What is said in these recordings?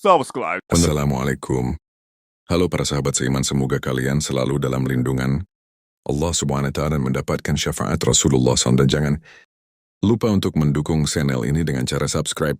subscribe. Assalamualaikum. Halo para sahabat seiman, semoga kalian selalu dalam lindungan Allah Subhanahu wa Ta'ala dan mendapatkan syafaat Rasulullah SAW. Dan jangan lupa untuk mendukung channel ini dengan cara subscribe,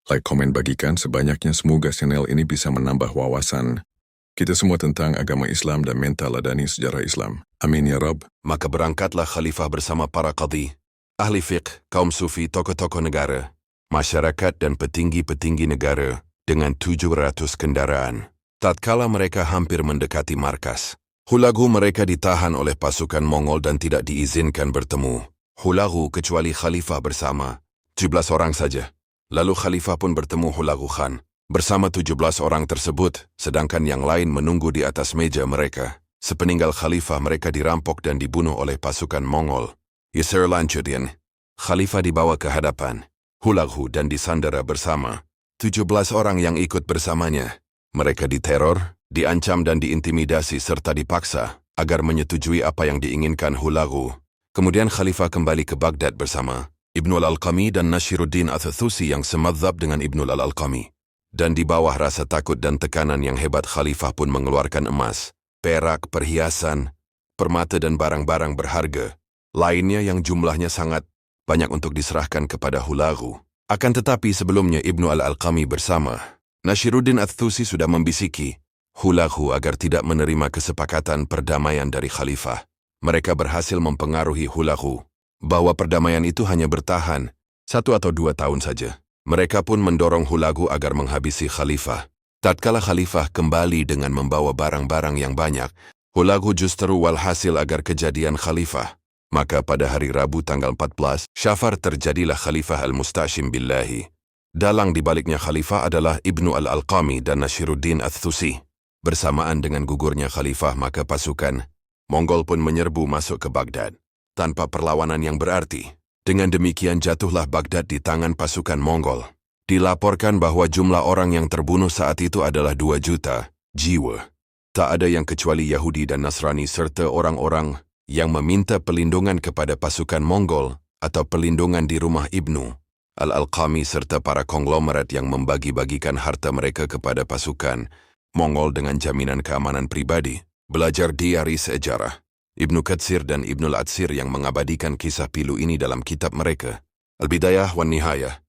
like, komen, bagikan sebanyaknya. Semoga channel ini bisa menambah wawasan kita semua tentang agama Islam dan mental ladani sejarah Islam. Amin ya Rabb. Maka berangkatlah khalifah bersama para qadhi, ahli fiqh, kaum sufi, tokoh-tokoh negara, masyarakat dan petinggi-petinggi negara dengan 700 kendaraan. Tatkala mereka hampir mendekati markas, Hulagu mereka ditahan oleh pasukan Mongol dan tidak diizinkan bertemu. Hulagu kecuali khalifah bersama 17 orang saja. Lalu khalifah pun bertemu Hulagu Khan bersama 17 orang tersebut, sedangkan yang lain menunggu di atas meja mereka. Sepeninggal khalifah mereka dirampok dan dibunuh oleh pasukan Mongol. Yasir lanjutin, khalifah dibawa ke hadapan Hulagu dan disandera bersama 17 orang yang ikut bersamanya. Mereka diteror, diancam dan diintimidasi serta dipaksa agar menyetujui apa yang diinginkan Hulagu. Kemudian khalifah kembali ke Baghdad bersama Ibnu al-Alqami dan Nashiruddin Ath-Thusi yang semadzhab dengan Ibnu al-Alqami. Dan di bawah rasa takut dan tekanan yang hebat, khalifah pun mengeluarkan emas, perak, perhiasan, permata dan barang-barang berharga lainnya yang jumlahnya sangat banyak untuk diserahkan kepada Hulagu. Akan tetapi sebelumnya Ibnu al-Alqami bersama Nashiruddin Ath-Thusi sudah membisiki Hulagu agar tidak menerima kesepakatan perdamaian dari khalifah. Mereka berhasil mempengaruhi Hulagu bahwa perdamaian itu hanya bertahan 1 atau 2 tahun saja. Mereka pun mendorong Hulagu agar menghabisi khalifah. Tatkala khalifah kembali dengan membawa barang-barang yang banyak, Hulagu justru walhasil agar kejadian khalifah. Maka pada hari Rabu tanggal 14 Syafar terjadilah Khalifah al-Mustashim billahi. Dalang dibaliknya khalifah adalah Ibnu al-Alqami dan Nashiruddin Ath-Thusi. Bersamaan dengan gugurnya khalifah, maka pasukan Mongol pun menyerbu masuk ke Baghdad tanpa perlawanan yang berarti. Dengan demikian jatuhlah Baghdad di tangan pasukan Mongol. Dilaporkan bahwa jumlah orang yang terbunuh saat itu adalah 2 juta jiwa. Tak ada yang kecuali Yahudi dan Nasrani serta orang-orang yang meminta pelindungan kepada pasukan Mongol atau pelindungan di rumah Ibnu al-Alqami serta para konglomerat yang membagi-bagikan harta mereka kepada pasukan Mongol dengan jaminan keamanan pribadi. Belajar diari sejarah Ibnu Katsir dan Ibnu al-Atsir yang mengabadikan kisah pilu ini dalam kitab mereka, Al-Bidayah wan Nihayah,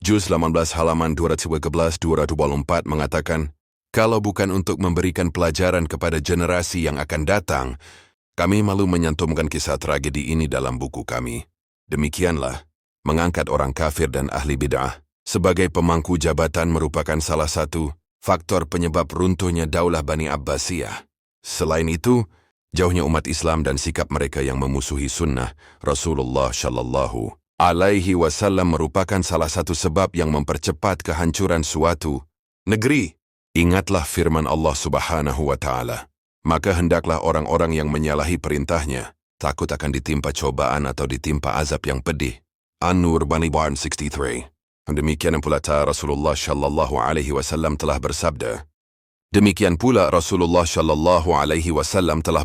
juz 18 halaman 211-224 mengatakan, kalau bukan untuk memberikan pelajaran kepada generasi yang akan datang, kami malu menyantumkan kisah tragedi ini dalam buku kami. Demikianlah, mengangkat orang kafir dan ahli bid'ah sebagai pemangku jabatan merupakan salah satu faktor penyebab runtuhnya Daulah Bani Abbasiyah. Selain itu, jauhnya umat Islam dan sikap mereka yang memusuhi sunnah Rasulullah Shallallahu Alaihi Wasallam merupakan salah satu sebab yang mempercepat kehancuran suatu negeri. Ingatlah firman Allah Subhanahu wa Ta'ala. Maka hendaklah orang-orang yang menyalahi perintahnya takut akan ditimpa cobaan atau ditimpa azab yang pedih. An-Nur Bani Barn 63. Demikian pula Rasulullah Shallallahu Alaihi Wasallam telah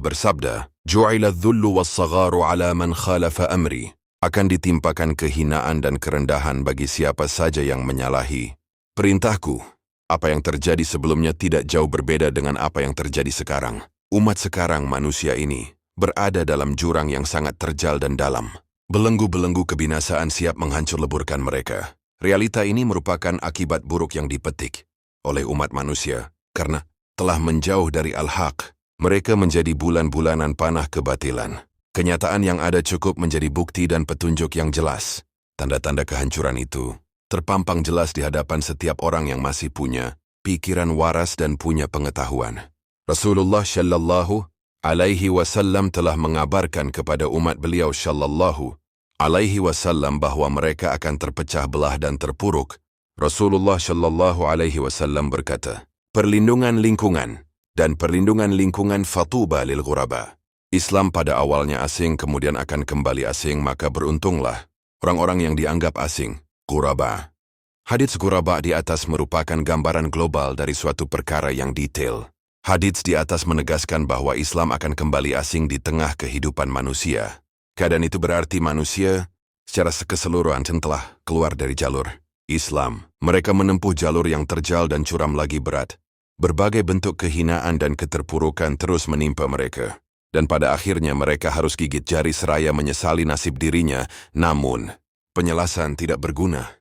bersabda. Ju'ila dhullu was-sagharu ala man khalafa amri. Akan ditimpakan kehinaan dan kerendahan bagi siapa saja yang menyalahi perintahku. Apa yang terjadi sebelumnya tidak jauh berbeda dengan apa yang terjadi sekarang. Umat sekarang, manusia ini, berada dalam jurang yang sangat terjal dan dalam. Belenggu-belenggu kebinasaan siap menghancur leburkan mereka. Realita ini merupakan akibat buruk yang dipetik oleh umat manusia. Karena telah menjauh dari al-haq, mereka menjadi bulan-bulanan panah kebatilan. Kenyataan yang ada cukup menjadi bukti dan petunjuk yang jelas. Tanda-tanda kehancuran itu terpampang jelas di hadapan setiap orang yang masih punya pikiran waras dan punya pengetahuan. Rasulullah Shallallahu Alaihi Wasallam telah mengabarkan kepada umat beliau Shallallahu Alaihi Wasallam bahwa mereka akan terpecah belah dan terpuruk. Rasulullah Shallallahu Alaihi Wasallam berkata, perlindungan lingkungan dan perlindungan lingkungan fatuba lil ghuraba. Islam pada awalnya asing kemudian akan kembali asing, maka beruntunglah orang-orang yang dianggap asing, ghuraba. Hadits ghuraba di atas merupakan gambaran global dari suatu perkara yang detail. Hadits di atas menegaskan bahwa Islam akan kembali asing di tengah kehidupan manusia. Keadaan itu berarti manusia secara keseluruhan telah keluar dari jalur Islam. Mereka menempuh jalur yang terjal dan curam lagi berat. Berbagai bentuk kehinaan dan keterpurukan terus menimpa mereka. Dan pada akhirnya mereka harus gigit jari seraya menyesali nasib dirinya. Namun, penjelasan tidak berguna.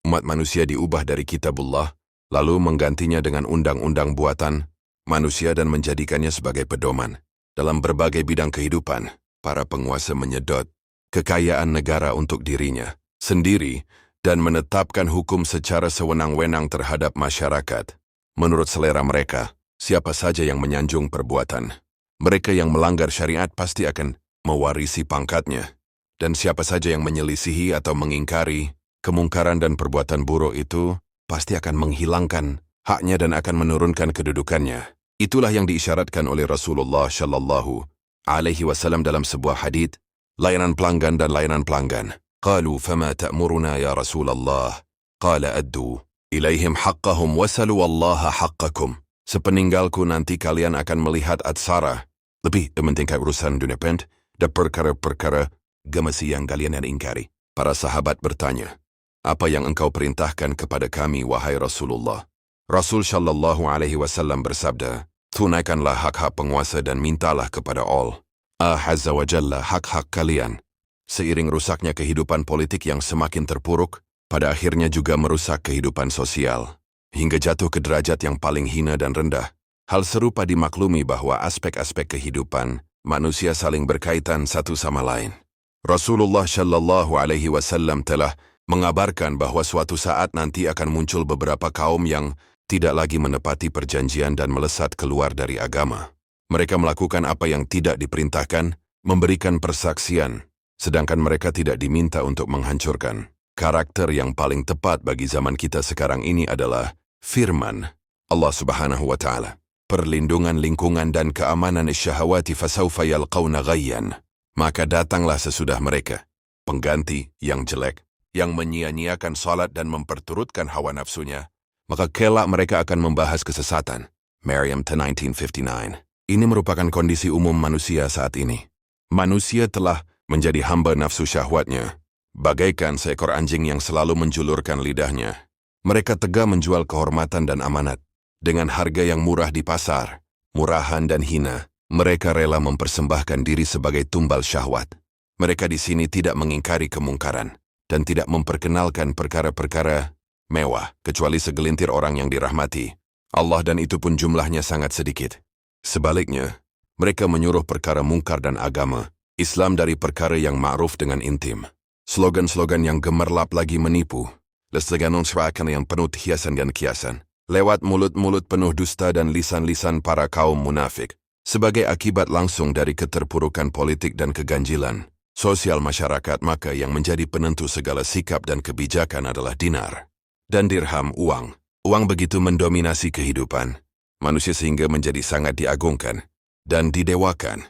Umat manusia diubah dari kitabullah, lalu menggantinya dengan undang-undang buatan manusia dan menjadikannya sebagai pedoman. Dalam berbagai bidang kehidupan, para penguasa menyedot kekayaan negara untuk dirinya sendiri dan menetapkan hukum secara sewenang-wenang terhadap masyarakat. Menurut selera mereka, siapa saja yang menyanjung perbuatan mereka yang melanggar syariat pasti akan mewarisi pangkatnya. Dan siapa saja yang menyelisihi atau mengingkari kemungkaran dan perbuatan buruk itu pasti akan menghilangkan haknya dan akan menurunkan kedudukannya. Itulah yang diisyaratkan oleh Rasulullah Shallallahu Alaihi Wasallam dalam sebuah hadits, layanan pelanggan dan layanan pelanggan. Qalu fama ta'muruna ya Rasulullah? Qala addu ilaihim haqqahum wasalu allaha haqqakum. Sepeninggalku nanti kalian akan melihat atsara, lebih mementingkan urusan dunia pent, dan perkara-perkara gemasi yang kalian ingkari. Para sahabat bertanya, apa yang engkau perintahkan kepada kami, wahai Rasulullah? Rasul Shallallahu Alaihi Wasallam bersabda, tunaikanlah hak-hak penguasa dan mintalah kepada Allah Azza wa Jalla hak-hak kalian. Seiring rusaknya kehidupan politik yang semakin terpuruk, pada akhirnya juga merusak kehidupan sosial, hingga jatuh ke derajat yang paling hina dan rendah. Hal serupa dimaklumi bahwa aspek-aspek kehidupan manusia saling berkaitan satu sama lain. Rasulullah Shallallahu Alaihi Wasallam telah mengabarkan bahwa suatu saat nanti akan muncul beberapa kaum yang tidak lagi menepati perjanjian dan melesat keluar dari agama. Mereka melakukan apa yang tidak diperintahkan, memberikan persaksian, sedangkan mereka tidak diminta untuk menghancurkan. Karakter yang paling tepat bagi zaman kita sekarang ini adalah firman Allah Subhanahu wa Ta'ala. Perlindungan lingkungan dan keamanan syahwati fasawfa yalqawna ghayyan. Maka datanglah sesudah mereka pengganti yang jelek, yang menyia-nyiakan salat dan memperturutkan hawa nafsunya. Maka kelak mereka akan membahas kesesatan. Maryam 1959. Ini merupakan kondisi umum manusia saat ini. Manusia telah menjadi hamba nafsu syahwatnya, bagaikan seekor anjing yang selalu menjulurkan lidahnya. Mereka tega menjual kehormatan dan amanat. Dengan harga yang murah di pasar, murahan dan hina, mereka rela mempersembahkan diri sebagai tumbal syahwat. Mereka di sini tidak mengingkari kemungkaran dan tidak memperkenalkan perkara-perkara mewah, kecuali segelintir orang yang dirahmati Allah, dan itu pun jumlahnya sangat sedikit. Sebaliknya, mereka menyuruh perkara mungkar dan agama Islam dari perkara yang ma'ruf dengan intim. Slogan-slogan yang gemerlap lagi menipu, slogan yang penuh hiasan dan kiasan, lewat mulut-mulut penuh dusta dan lisan-lisan para kaum munafik. Sebagai akibat langsung dari keterpurukan politik dan keganjilan sosial masyarakat, maka yang menjadi penentu segala sikap dan kebijakan adalah dinar dan dirham, uang. Uang begitu mendominasi kehidupan manusia sehingga menjadi sangat diagungkan dan didewakan.